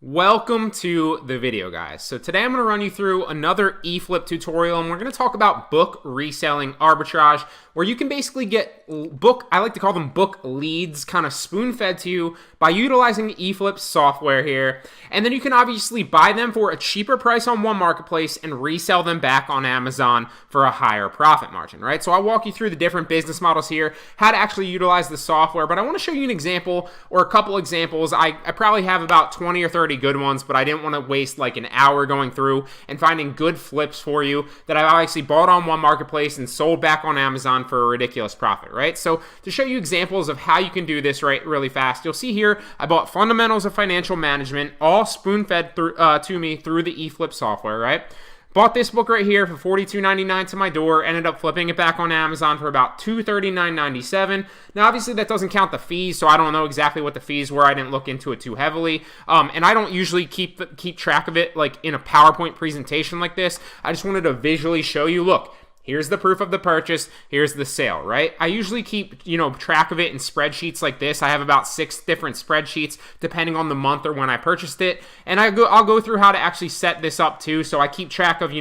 Welcome to the video, guys. So today I'm going to run you through another eFlip tutorial, and we're going to talk about book reselling arbitrage, where you can basically get I like to call them book leads, kind of spoon-fed to you by utilizing eFlip software here. And then you can obviously buy them for a cheaper price on one marketplace and resell them back on Amazon for a higher profit margin, right? So I'll walk you through the different business models here, how to actually utilize the software, but I want to show you an example or a couple examples. I probably have about 20 or 30 good ones, but I didn't want to waste like an hour going through and finding good flips for you that I've actually bought on one marketplace and sold back on Amazon for a ridiculous profit, right? So to show you examples of how you can do this right really fast, you'll see here I bought Fundamentals of Financial Management, all spoon-fed to me through the eFlip software, right? Bought this book right here for $42.99 to my door, ended up flipping it back on Amazon for about $239.97. Now, obviously, that doesn't count the fees, so I don't know exactly what the fees were. I didn't look into it too heavily, and I don't usually keep track of it like in a PowerPoint presentation like this. I just wanted to visually show you, look, here's the proof of the purchase. Here's the sale, right? I usually keep, track of it in spreadsheets like this. I have about 6 different spreadsheets depending on the month or when I purchased it. And I'll go through how to actually set this up too. So I keep track of,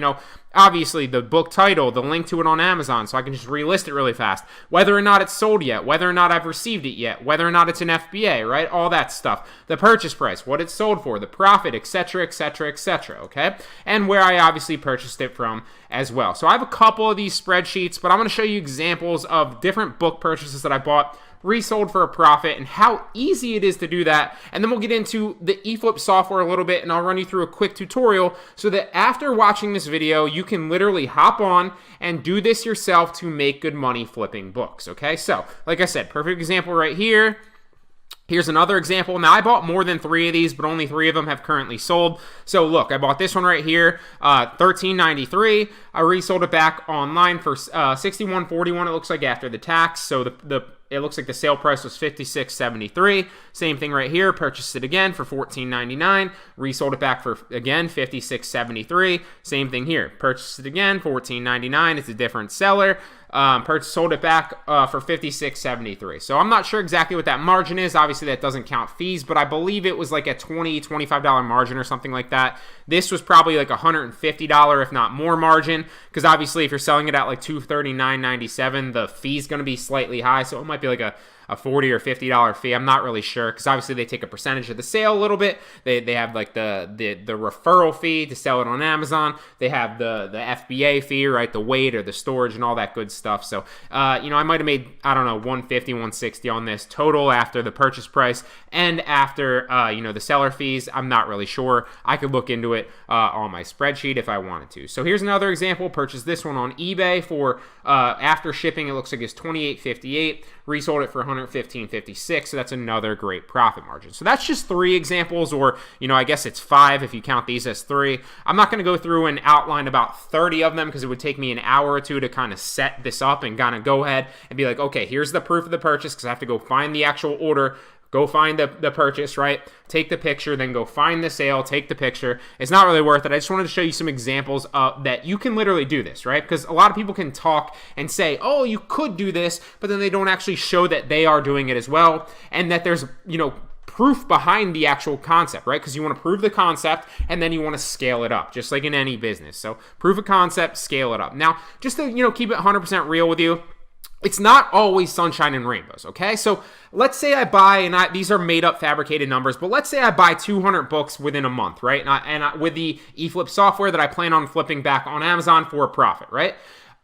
obviously the book title, the link to it on Amazon, so I can just relist it really fast. Whether or not it's sold yet, whether or not I've received it yet, whether or not it's an FBA, right? All that stuff. The purchase price, what it's sold for, the profit, etc., etc., etc., okay? And where I obviously purchased it from as well. So I have a couple of these spreadsheets, but I'm going to show you examples of different book purchases that I bought, resold for a profit, and how easy it is to do that. And then we'll get into the eFlip software a little bit, and I'll run you through a quick tutorial so that after watching this video, you can literally hop on and do this yourself to make good money flipping books, okay? So, like I said, perfect example right here. Here's another example. Now, I bought more than 3 of these, but only 3 of them have currently sold. So, look, I bought this one right here, $13.93. I resold it back online for $61.41, it looks like, after the tax. So, it looks like the sale price was $56.73. Same thing right here. Purchased it again for $14.99. Resold it back for, again, $56.73. Same thing here. Purchased it again, $14.99. It's a different seller. Sold it back for $56.73. So I'm not sure exactly what that margin is. Obviously, that doesn't count fees, but I believe it was like a $20, $25 margin or something like that. This was probably like $150, if not more margin, because obviously if you're selling it at like $239.97, the fee's going to be slightly high, so it might be like a $40 or $50 fee. I'm not really sure, because obviously they take a percentage of the sale a little bit. They have like the referral fee to sell it on Amazon. They have the FBA fee, right? The weight or the storage and all that good stuff. So, I might have made, I don't know, $150, $160 on this total after the purchase price and after, the seller fees. I'm not really sure. I could look into it on my spreadsheet if I wanted to. So here's another example. Purchased this one on eBay for, after shipping, it looks like it's $28.58. Resold it for $115.56, so that's another great profit margin. So that's just 3 examples, or, I guess it's 5 if you count these as 3. I'm not going to go through and outline about 30 of them because it would take me an hour or 2 to kind of set this up and kind of go ahead and be like, okay, here's the proof of the purchase, because I have to go find the actual order, go find the purchase, right? Take the picture, then go find the sale, take the picture. It's not really worth it. I just wanted to show you some examples that you can literally do this, right? Because a lot of people can talk and say, oh, you could do this, but then they don't actually show that they are doing it as well, and that there's, proof behind the actual concept, right? Because you want to prove the concept and then you want to scale it up, just like in any business. So proof of concept, scale it up. Now, just to, keep it 100% real with you, it's not always sunshine and rainbows, okay? So let's say I buy, and these are made up fabricated numbers, but let's say I buy 200 books within a month, right? And with the eFlip software that I plan on flipping back on Amazon for a profit, right?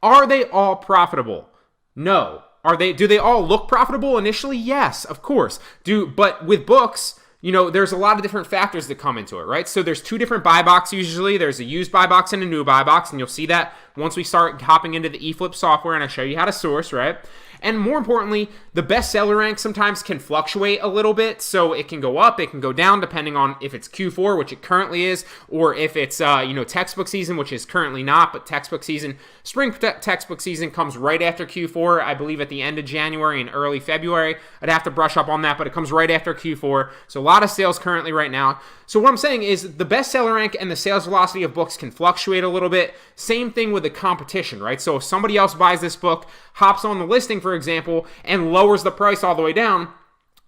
Are they all profitable? No. Do they all look profitable initially? Yes, of course. But with books, there's a lot of different factors that come into it, right? So there's 2 different buy boxes usually. There's a used buy box and a new buy box, and you'll see that once we start hopping into the eFlip software and I show you how to source, right? And more importantly, the bestseller rank sometimes can fluctuate a little bit. So it can go up, it can go down, depending on if it's Q4, which it currently is, or if it's, textbook season, which is currently not, but textbook season, spring textbook season comes right after Q4, I believe at the end of January and early February. I'd have to brush up on that, but it comes right after Q4. So a lot of sales currently right now. So what I'm saying is the bestseller rank and the sales velocity of books can fluctuate a little bit. Same thing with the competition, right? So if somebody else buys this book, hops on the listing, for example, and lowers the price all the way down,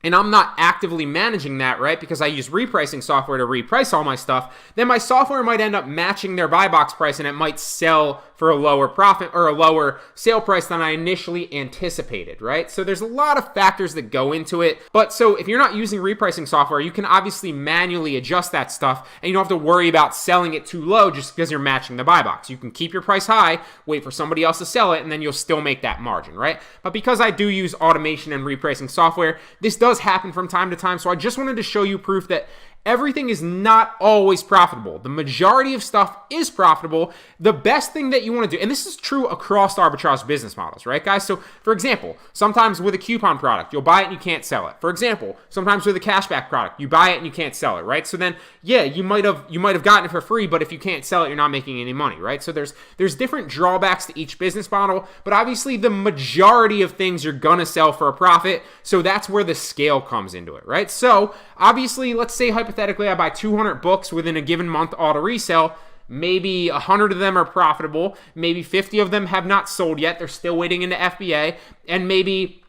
and I'm not actively managing that, right, because I use repricing software to reprice all my stuff, then my software might end up matching their buy box price and it might sell for a lower profit or a lower sale price than I initially anticipated, right? So there's a lot of factors that go into it. But so if you're not using repricing software, you can obviously manually adjust that stuff and you don't have to worry about selling it too low just because you're matching the buy box. You can keep your price high, wait for somebody else to sell it, and then you'll still make that margin, right? But because I do use automation and repricing software, this does happen from time to time. So I just wanted to show you proof that everything is not always profitable. The majority of stuff is profitable. The best thing that you want to do, and this is true across arbitrage business models, right, guys? So, for example, sometimes with a coupon product, you'll buy it and you can't sell it. For example, sometimes with a cashback product, you buy it and you can't sell it, right? So then, yeah, you might have gotten it for free, but if you can't sell it, you're not making any money, right? So there's different drawbacks to each business model, but obviously the majority of things you're gonna sell for a profit. So that's where the scale comes into it, right? So obviously, let's say hypothetically I buy 200 books within a given month auto resale. Maybe 100 of them are profitable. Maybe 50 of them have not sold yet. They're still waiting into FBA. And maybe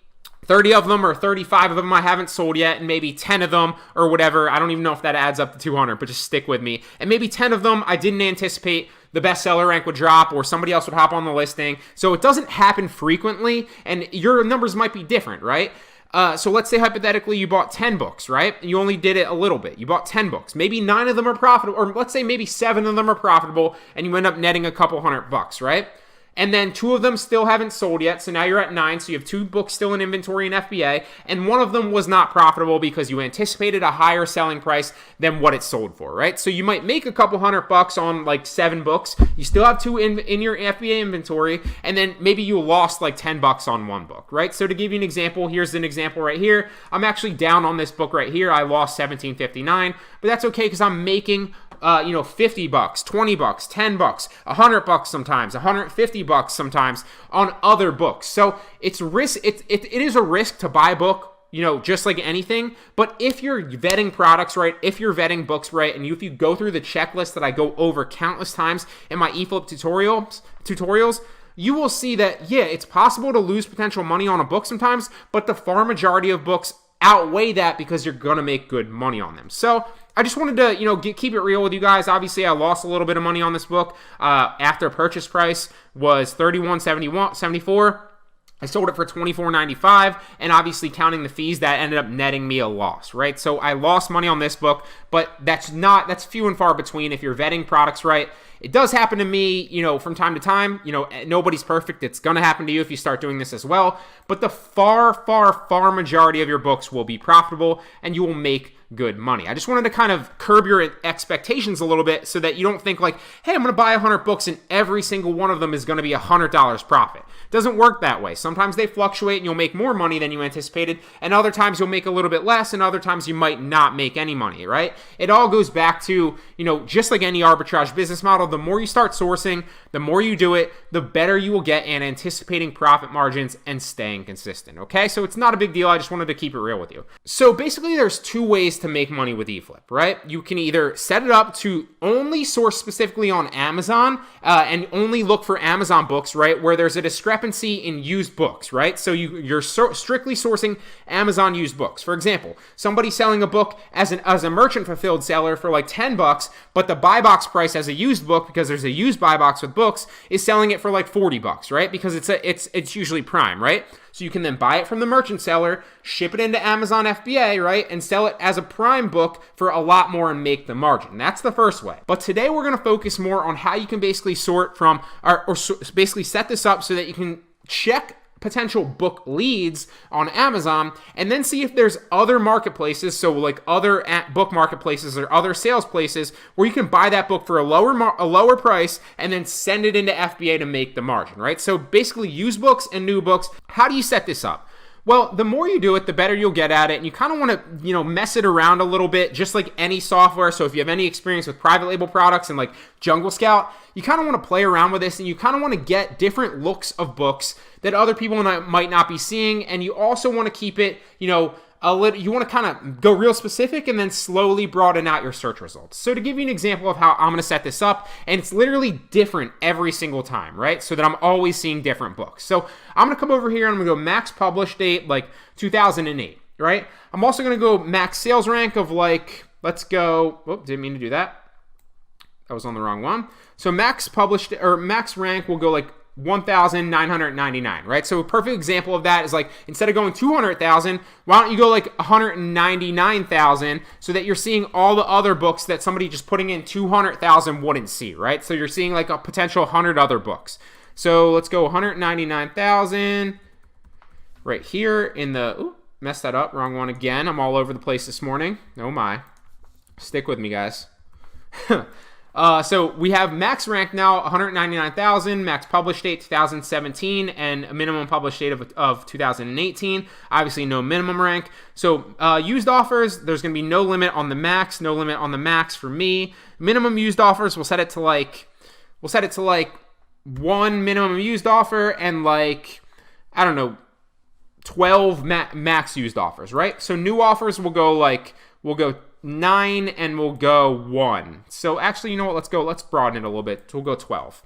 30 of them or 35 of them I haven't sold yet. And maybe 10 of them or whatever. I don't even know if that adds up to 200, but just stick with me. And maybe 10 of them I didn't anticipate the bestseller rank would drop or somebody else would hop on the listing. So it doesn't happen frequently. And your numbers might be different, right? So let's say hypothetically you bought 10 books, right? You only did it a little bit. You bought 10 books. Maybe 9 of them are profitable, or let's say maybe 7 of them are profitable, and you end up netting a couple $100, right? And then 2 of them still haven't sold yet, so now you're at 9, so you have 2 books still in inventory in FBA, and 1 of them was not profitable because you anticipated a higher selling price than what it sold for, right? So you might make a couple $100 on like 7 books. You still have 2 in your FBA inventory, and then maybe you lost like $10 on 1 book, right? So to give you an example, here's an example right here. I'm actually down on this book right here. I lost $17.59, but that's okay because I'm making $50, $20, $10, $100 sometimes, $150 sometimes on other books. So it's risk. It is a risk to buy a book, just like anything. But if you're vetting products right, if you're vetting books right, and if you go through the checklist that I go over countless times in my eFlip tutorials, you will see that, yeah, it's possible to lose potential money on a book sometimes, but the far majority of books outweigh that because you're going to make good money on them. So I just wanted to, keep it real with you guys. Obviously, I lost a little bit of money on this book. After purchase price was $31.74. I sold it for $24.95, and obviously counting the fees, that ended up netting me a loss, right? So I lost money on this book, but that's few and far between if you're vetting products right. It does happen to me, from time to time. Nobody's perfect. It's going to happen to you if you start doing this as well. But the far, far, far majority of your books will be profitable, and you will make good money. I just wanted to kind of curb your expectations a little bit so that you don't think like, hey, I'm going to buy 100 books and every single one of them is going to be $100 profit. It doesn't work that way. Sometimes they fluctuate and you'll make more money than you anticipated, and other times you'll make a little bit less, and other times you might not make any money, right? It all goes back to, just like any arbitrage business model, the more you start sourcing, the more you do it, the better you will get in anticipating profit margins and staying consistent, okay? So it's not a big deal. I just wanted to keep it real with you. So basically there's 2 ways to make money with eFlip, right? You can either set it up to only source specifically on Amazon and only look for Amazon books, right, where there's a discrepancy in used books, right? So you're strictly sourcing Amazon used books. For example, somebody selling a book as a merchant fulfilled seller for like $10, but the buy box price as a used book, because there's a used buy box with books, is selling it for like $40, right? Because it's usually prime, right? So you can then buy it from the merchant seller, ship it into Amazon FBA, right, and sell it as a prime book for a lot more and make the margin. That's the first way. But today we're going to focus more on how you can basically sort from, basically set this up so that you can check potential book leads on Amazon and then see if there's other marketplaces, so like other book marketplaces or other sales places where you can buy that book for a lower price and then send it into FBA to make the margin, right? So basically used books and new books. How do you set this up? Well, the more you do it, the better you'll get at it, and you kind of want to, mess it around a little bit, just like any software. So if you have any experience with private label products and like Jungle Scout, you kind of want to play around with this, and you kind of want to get different looks of books that other people might not be seeing, and you also want to keep it, you want to kind of go real specific and then slowly broaden out your search results. So to give you an example of how I'm going to set this up, and it's literally different every single time, right? So that I'm always seeing different books. So I'm going to come over here and I'm going to go max publish date, like 2008. right? I'm also going to go max sales rank of like, let's go, oh, didn't mean to do that. That was on the wrong one. So max published, or max rank will go like 1,999, right? So a perfect example of that is like, instead of going 200,000, why don't you go like 199,000 so that you're seeing all the other books that somebody just putting in 200,000 wouldn't see, right? So you're seeing like a potential 100 other books. So let's go 199,000 right here in the, ooh, messed that up, wrong one again. I'm all over the place this morning. Oh my. Stick with me, guys. So we have max rank now 199,000, max published date 2017, and a minimum published date of 2018. Obviously no minimum rank. So used offers, there's going to be no limit on the max, no limit on the max for me. Minimum used offers, we'll set it to like one minimum used offer and like, I don't know, 12 max used offers, right? So new offers will go 9 and we'll go 1. So actually, you know what? Let's broaden it a little bit. We'll go 12.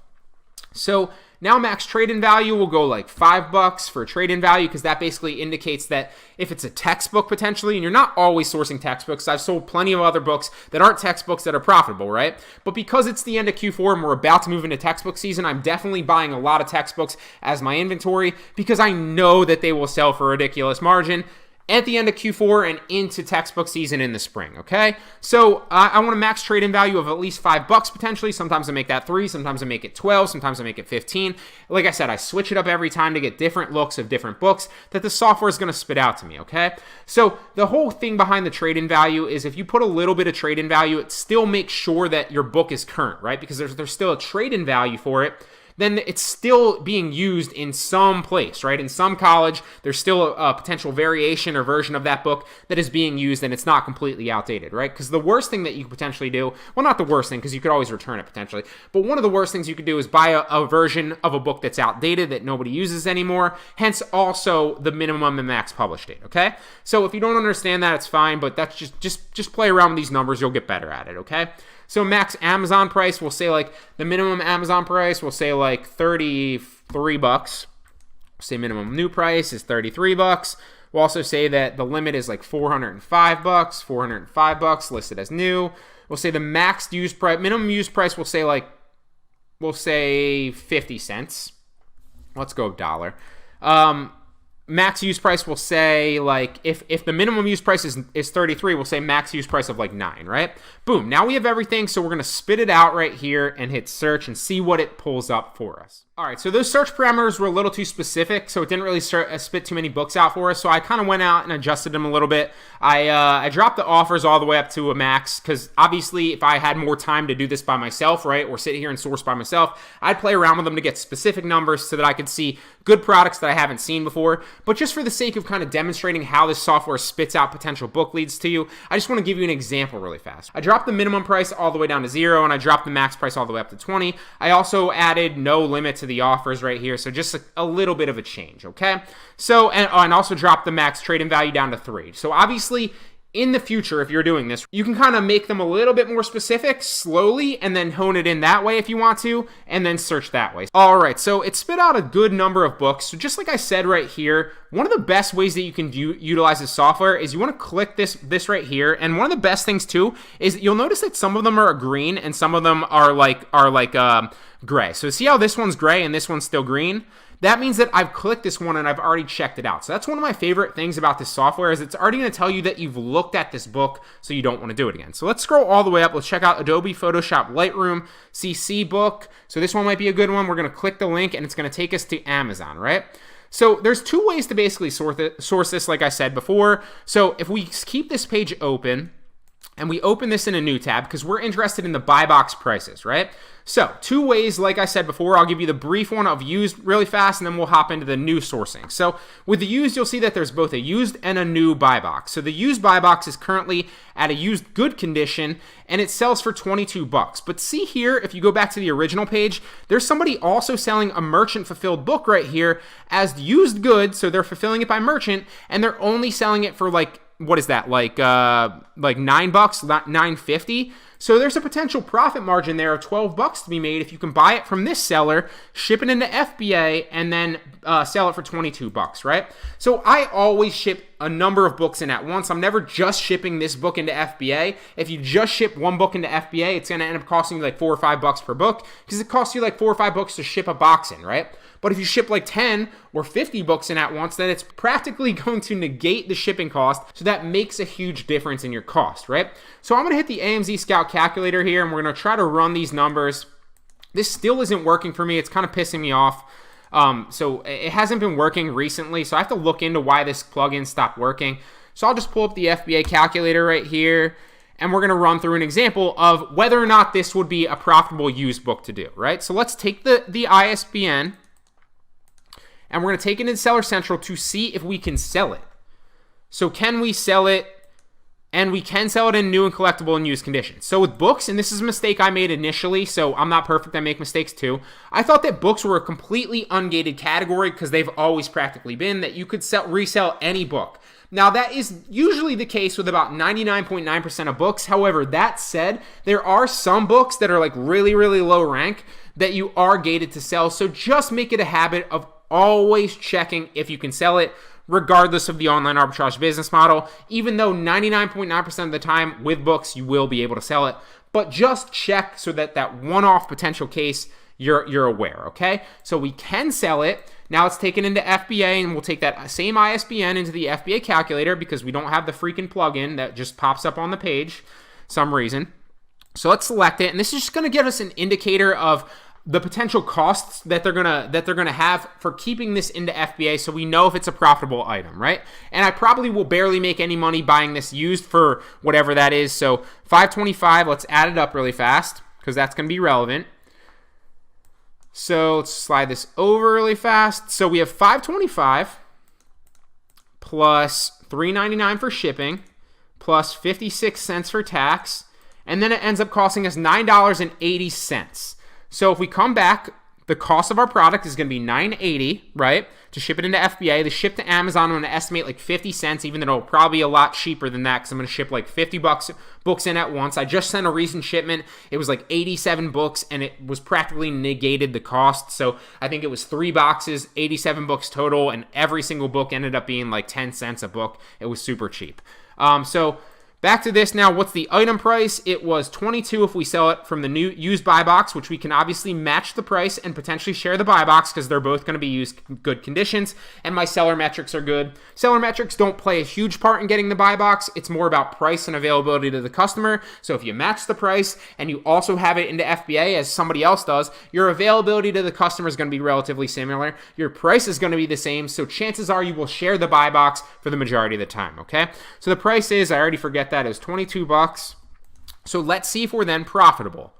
So now max trade-in value will go like $5 for trade-in value, because that basically indicates that if it's a textbook potentially, and you're not always sourcing textbooks. I've sold plenty of other books that aren't textbooks that are profitable, right? But because it's the end of Q4 and we're about to move into textbook season, I'm definitely buying a lot of textbooks as my inventory because I know that they will sell for a ridiculous margin at the end of Q4 and into textbook season in the spring, okay? So I want a max trade-in value of at least $5 potentially. Sometimes I make that 3, sometimes I make it 12, sometimes I make it 15. Like I said, I switch it up every time to get different looks of different books that the software is going to spit out to me, okay? So the whole thing behind the trade-in value is if you put a little bit of trade-in value, it still makes sure that your book is current, right? Because there's still a trade-in value for it. Then it's still being used in some place, right? In some college, there's still a potential variation or version of that book that is being used, and it's not completely outdated, right? Because the worst thing that you could potentially do, well, not the worst thing, because you could always return it potentially, but one of the worst things you could do is buy a version of a book that's outdated that nobody uses anymore, hence also the minimum and max publish date, okay? So if you don't understand that, it's fine, but that's just play around with these numbers, you'll get better at it, okay? So max Amazon price, we'll say like the minimum Amazon price, we'll say like $33. We'll say minimum new price is $33. We'll also say that the limit is like $405, $405 listed as new. We'll say the max used price, minimum used price, we'll say 50 cents. Let's go dollar. Max use price will say like if the minimum use price is 33, we'll say max use price of like 9, right? Boom. Now we have everything, so we're going to spit it out right here and hit search and see what it pulls up for us. All right, so those search parameters were a little too specific, so it didn't really spit too many books out for us. So I kind of went out and adjusted them a little bit. I dropped the offers all the way up to a max because obviously if I had more time to do this by myself, right, or sit here and source by myself, I'd play around with them to get specific numbers so that I could see good products that I haven't seen before. But just for the sake of kind of demonstrating how this software spits out potential book leads to you, I just want to give you an example really fast. I dropped the minimum price all the way down to 0, and I dropped the max price all the way up to 20. I also added no limit to the offers right here, so just a little bit of a change, okay? So, and also dropped the max trade-in value down to 3. So obviously, in the future, if you're doing this, you can kind of make them a little bit more specific slowly and then hone it in that way if you want to, and then search that way. All right, so it spit out a good number of books. So just like I said right here, one of the best ways that you can utilize this software is you want to click this right here. And one of the best things too is you'll notice that some of them are green and some of them are like gray. So see how this one's gray and this one's still green? That means that I've clicked this one and I've already checked it out. So that's one of my favorite things about this software is it's already going to tell you that you've looked at this book, so you don't want to do it again. So let's scroll all the way up. Let's check out Adobe Photoshop Lightroom CC book. So this one might be a good one. We're going to click the link and it's going to take us to Amazon, right? So there's two ways to basically source this, like I said before. So if we keep this page open and we open this in a new tab because we're interested in the buy box prices, right? So two ways, like I said before, I'll give you the brief one of used really fast and then we'll hop into the new sourcing. So with the used, you'll see that there's both a used and a new buy box. So the used buy box is currently at a used good condition and it sells for $22. But see here, if you go back to the original page, there's somebody also selling a merchant fulfilled book right here as used good. So they're fulfilling it by merchant and they're only selling it for like, what is that, like $9, $9.50. So there's a potential profit margin there of $12 to be made if you can buy it from this seller, ship it into FBA, and then sell it for $22, right? So I always ship a number of books in at once. I'm never just shipping this book into FBA. If you just ship one book into FBA, it's going to end up costing you like $4 or $5 per book because it costs you like $4 or $5 to ship a box in, right? But if you ship like 10 or 50 books in at once, then it's practically going to negate the shipping cost. So that makes a huge difference in your cost, right? So I'm going to hit the AMZ Scout calculator here, and we're going to try to run these numbers. This still isn't working for me. It's kind of pissing me off. So it hasn't been working recently, so I have to look into why this plugin stopped working. So I'll just pull up the FBA calculator right here, and we're going to run through an example of whether or not this would be a profitable used book to do, right? So let's take the ISBN, and we're going to take it into Seller Central to see if we can sell it. So can we sell it? And we can sell it in new and collectible and used conditions. So with books, and this is a mistake I made initially, so I'm not perfect, I make mistakes too. I thought that books were a completely ungated category because they've always practically been that you could resell any book. Now that is usually the case with about 99.9% of books. However, that said, there are some books that are like really, really low rank that you are gated to sell. So just make it a habit of always checking if you can sell it, regardless of the online arbitrage business model, even though 99.9% of the time with books, you will be able to sell it. But just check so that that one-off potential case, you're aware, okay? So we can sell it. Now it's taken into FBA, and we'll take that same ISBN into the FBA calculator because we don't have the freaking plugin that just pops up on the page some reason. So let's select it, and this is just going to give us an indicator of the potential costs that they're gonna have for keeping this into FBA, so we know if it's a profitable item, right? And I probably will barely make any money buying this used for whatever that is. So $525. Let's add it up really fast because that's gonna be relevant. So let's slide this over really fast. So we have $525 plus $3.99 for shipping plus 56 cents for tax, and then it ends up costing us $9.80. So if we come back, the cost of our product is going to be $9.80, right, to ship it into FBA. The ship to Amazon, I'm going to estimate like 50 cents, even though it'll probably be a lot cheaper than that because I'm going to ship like 50 books in at once. I just sent a recent shipment. It was like 87 books, and it was practically negated the cost. So I think it was 3 boxes, 87 books total, and every single book ended up being like 10 cents a book. It was super cheap. So back to this now. What's the item price? It was $22 if we sell it from the new used buy box, which we can obviously match the price and potentially share the buy box because they're both going to be used good conditions, and my seller metrics are good. Seller metrics don't play a huge part in getting the buy box. It's more about price and availability to the customer. So if you match the price and you also have it into FBA as somebody else does, your availability to the customer is going to be relatively similar. Your price is going to be the same, so chances are you will share the buy box for the majority of the time, okay? So the price is, I already forget that, is $22. So let's see if we're then profitable.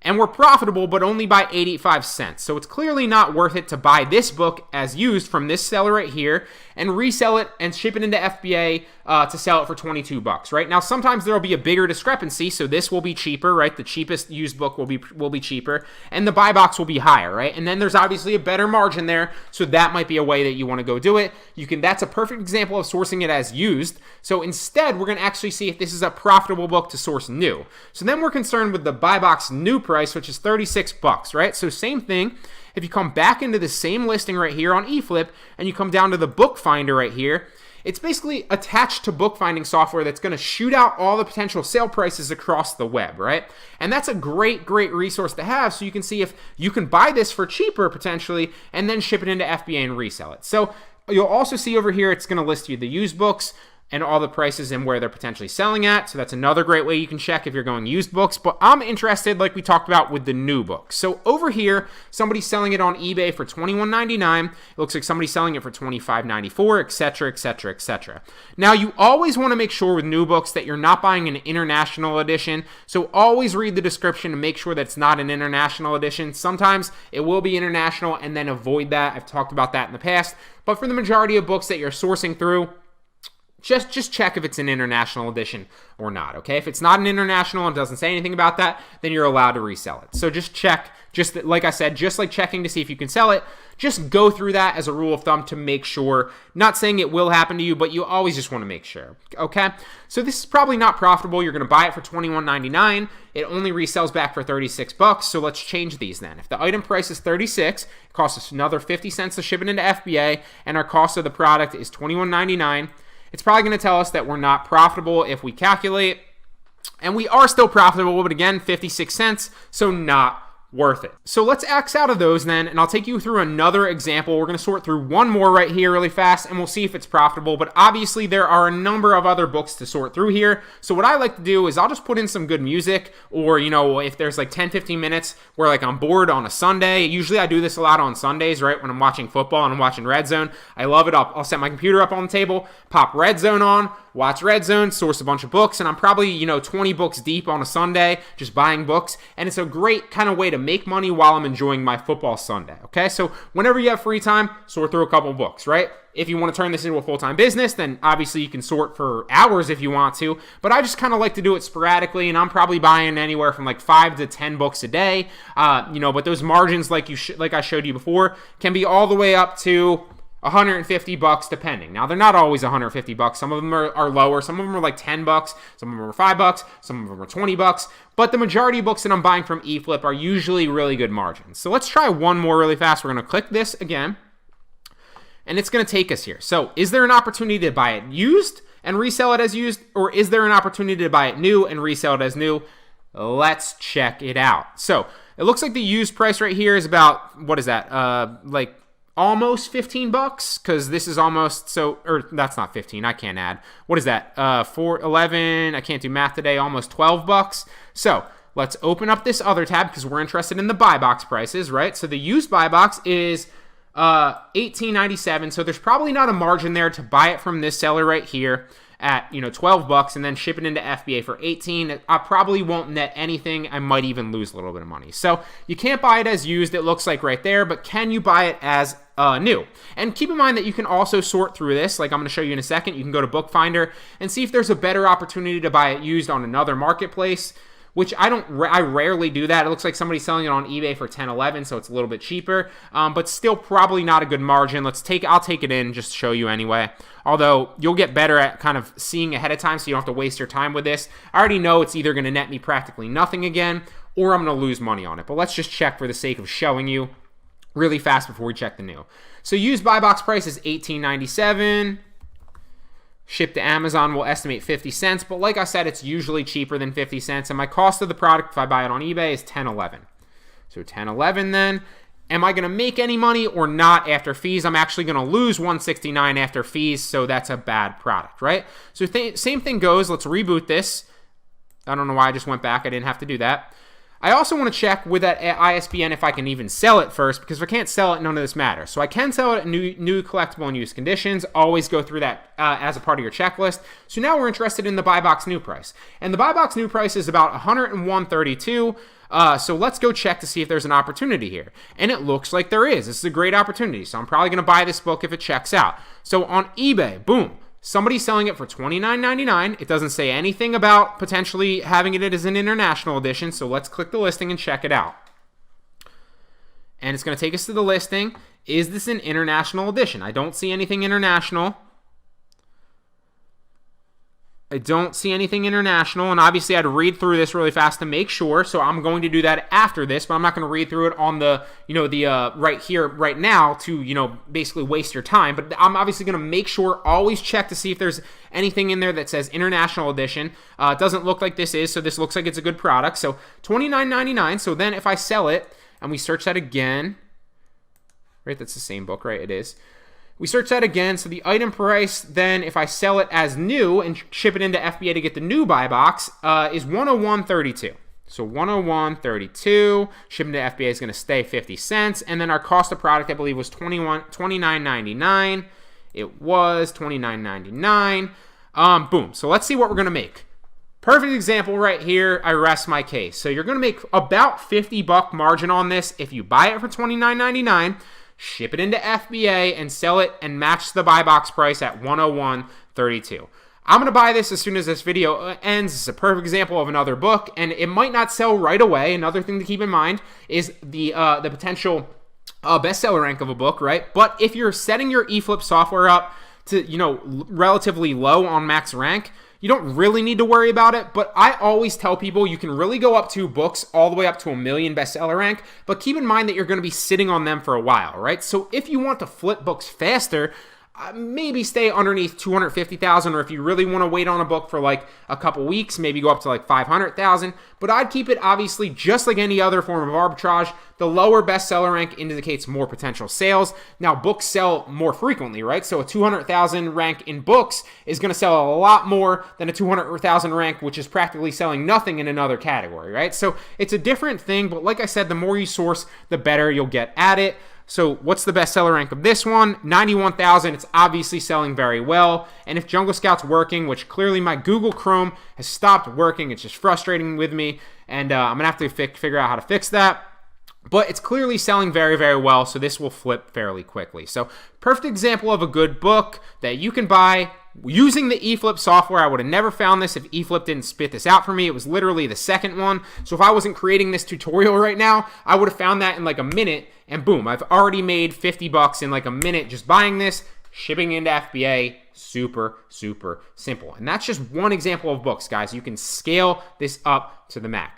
And we're profitable, but only by 85 cents. So it's clearly not worth it to buy this book as used from this seller right here and resell it and ship it into FBA to sell it for $22, right? Now, sometimes there'll be a bigger discrepancy, so this will be cheaper, right? The cheapest used book will be cheaper, and the buy box will be higher, right? And then there's obviously a better margin there, so that might be a way that you want to go do it. That's a perfect example of sourcing it as used. So instead, we're going to actually see if this is a profitable book to source new. So then we're concerned with the buy box new price, which is $36, right? So same thing. If you come back into the same listing right here on eFlip and you come down to the bookfinder right here, it's basically attached to bookfinding software that's going to shoot out all the potential sale prices across the web, right? And that's a great resource to have, so you can see if you can buy this for cheaper potentially and then ship it into FBA and resell it. So you'll also see over here, it's going to list you the used books and all the prices and where they're potentially selling at. So that's another great way you can check if you're going used books. But I'm interested, like we talked about, with the new books. So over here, somebody's selling it on eBay for $21.99. It looks like somebody's selling it for $25.94, etc., etc., etc. Now, you always want to make sure with new books that you're not buying an international edition. So always read the description and make sure that it's not an international edition. Sometimes it will be international, and then avoid that. I've talked about that in the past. But for the majority of books that you're sourcing through, just check if it's an international edition or not, okay? If it's not an international and doesn't say anything about that, then you're allowed to resell it. So just check Just like I said, just like checking to see if you can sell it, just go through that as a rule of thumb to make sure. Not saying it will happen to you, but you always just want to make sure, okay? So this is probably not profitable. You're going to buy it for $21.99. It only resells back for $36, so let's change these then. If the item price is $36, it costs us another 50 cents to ship it into FBA, and our cost of the product is $21.99. It's probably going to tell us that we're not profitable if we calculate, and we are still profitable, but again, 56 cents, so not worth it. So let's X out of those then, and I'll take you through another example. We're going to sort through one more right here really fast, and we'll see if it's profitable. But obviously, there are a number of other books to sort through here. So what I like to do is I'll just put in some good music, or, you know, if there's like 10, 15 minutes where like I'm bored on a Sunday. Usually I do this a lot on Sundays, right? When I'm watching football and I'm watching Red Zone. I love it. I'll set my computer up on the table, pop Red Zone on, watch Red Zone, source a bunch of books, and I'm probably, you know, 20 books deep on a Sunday just buying books, and it's a great kind of way to make money while I'm enjoying my football Sunday, okay? So whenever you have free time, sort through a couple books, right? If you want to turn this into a full-time business, then obviously you can sort for hours if you want to, but I just kind of like to do it sporadically, and I'm probably buying anywhere from like 5 to 10 books a day, you know, but those margins like I showed you before can be all the way up to $150 depending. Now, they're not always $150. Some of them are lower. Some of them are like $10. Some of them are $5. Some of them are $20. But the majority of books that I'm buying from eFlip are usually really good margins. So let's try one more really fast. We're going to click this again, and it's going to take us here. So is there an opportunity to buy it used and resell it as used, or is there an opportunity to buy it new and resell it as new? Let's check it out. So it looks like the used price right here is about, what is that? Like almost $15, because this is almost, so, or that's not 15, I can't add. What is that? 11, I can't do math today, almost $12. So let's open up this other tab because we're interested in the buy box prices, right? So the used buy box is $18.97, so there's probably not a margin there to buy it from this seller right here at, you know, $12 and then ship it into FBA for $18. I probably won't net anything. I might even lose a little bit of money. So you can't buy it as used, it looks like right there, but can you buy it as new? And keep in mind that you can also sort through this, like I'm going to show you in a second. You can go to bookfinder and see if there's a better opportunity to buy it used on another marketplace, which I rarely do that. It looks like somebody's selling it on eBay for $10.11, so it's a little bit cheaper, but still probably not a good margin. I'll take it in just to show you anyway. Although you'll get better at kind of seeing ahead of time, so you don't have to waste your time with this. I already know it's either going to net me practically nothing again, or I'm going to lose money on it. But let's just check for the sake of showing you really fast before we check the new. So used buy box price is $18.97. Shipped to Amazon will estimate 50 cents, but like I said, it's usually cheaper than 50 cents, and my cost of the product, if I buy it on eBay, is $10.11. So $10.11 then. Am I going to make any money or not after fees? I'm actually going to lose $169 after fees, so that's a bad product, right? So same thing goes. Let's reboot this. I don't know why I just went back. I didn't have to do that. I also want to check with that ISBN if I can even sell it first, because if I can't sell it, none of this matters. So I can sell it at new collectible and used conditions. Always go through that as a part of your checklist. So now we're interested in the buy box new price. And the buy box new price is about $101.32. So let's go check to see if there's an opportunity here. And it looks like there is. This is a great opportunity. So I'm probably going to buy this book if it checks out. So on eBay, boom. Somebody's selling it for $29.99. It doesn't say anything about potentially having it as an international edition, so let's click the listing and check it out. And it's going to take us to the listing. Is this an international edition? I don't see anything international. I don't see anything international, and obviously I had to read through this really fast to make sure, so I'm going to do that after this, but I'm not going to read through it on the, right here, right now to, basically waste your time, but I'm obviously going to make sure, always check to see if there's anything in there that says international edition. It doesn't look like this is, so this looks like it's a good product, so $29.99, so then if I sell it, and we search that again, right, that's the same book, right, it is. We search that again, so the item price, then if I sell it as new and ship it into FBA to get the new buy box, is $101.32. So $101.32, shipping to FBA is going to stay 50 cents, and then our cost of product, I believe, was $29.99. It was $29.99. Boom. So let's see what we're going to make. Perfect example right here. I rest my case. So you're going to make about $50 margin on this if you buy it for $29.99. Ship it into FBA and sell it and match the buy box price at $101.32. I'm going to buy this as soon as this video ends. It's a perfect example of another book, and it might not sell right away. Another thing to keep in mind is the potential bestseller rank of a book, right? But if you're setting your eFlip software up to, relatively low on max rank, you don't really need to worry about it. But I always tell people you can really go up to books all the way up to 1 million bestseller rank, but keep in mind that you're going to be sitting on them for a while, right? So if you want to flip books faster, maybe stay underneath 250,000, or if you really want to wait on a book for like a couple weeks, maybe go up to like 500,000. But I'd keep it obviously just like any other form of arbitrage. The lower bestseller rank indicates more potential sales. Now, books sell more frequently, right? So a 200,000 rank in books is going to sell a lot more than a 200,000 rank, which is practically selling nothing in another category, right? So it's a different thing, but like I said, the more you source, the better you'll get at it. So what's the bestseller rank of this one? 91,000. It's obviously selling very well. And if Jungle Scout's working, which clearly my Google Chrome has stopped working, it's just frustrating with me, and I'm going to have to figure out how to fix that. But it's clearly selling very, very well, so this will flip fairly quickly. So perfect example of a good book that you can buy using the eFlip software. I would have never found this if eFlip didn't spit this out for me. It was literally the second one. So if I wasn't creating this tutorial right now, I would have found that in like a minute, and boom, I've already made 50 bucks in like a minute just buying this, shipping into FBA. Super, super simple. And that's just one example of books, guys. You can scale this up to the max.